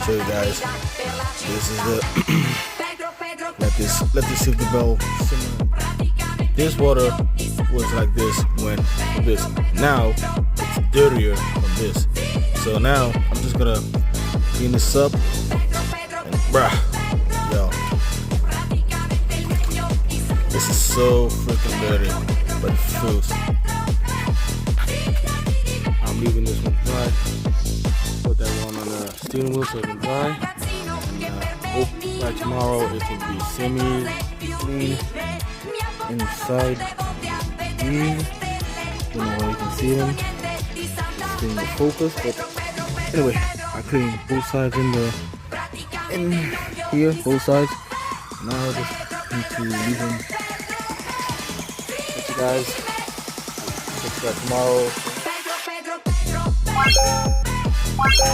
show you guys. This is the let this safety belt simmer. This water was like this when this. Now it's dirtier than this. So now I'm just gonna clean this up and yo, this is so freaking dirty, but it feels. I'm leaving this one dry. Put that one on the steering wheel so it can dry. And hope by tomorrow it will be semi-clean inside. Clean. Don't know how you can see them. It's in the focus, but anyway, I cleaned both sides in here, both sides. Now I just need to leave them. Thank you guys. Subscribe tomorrow.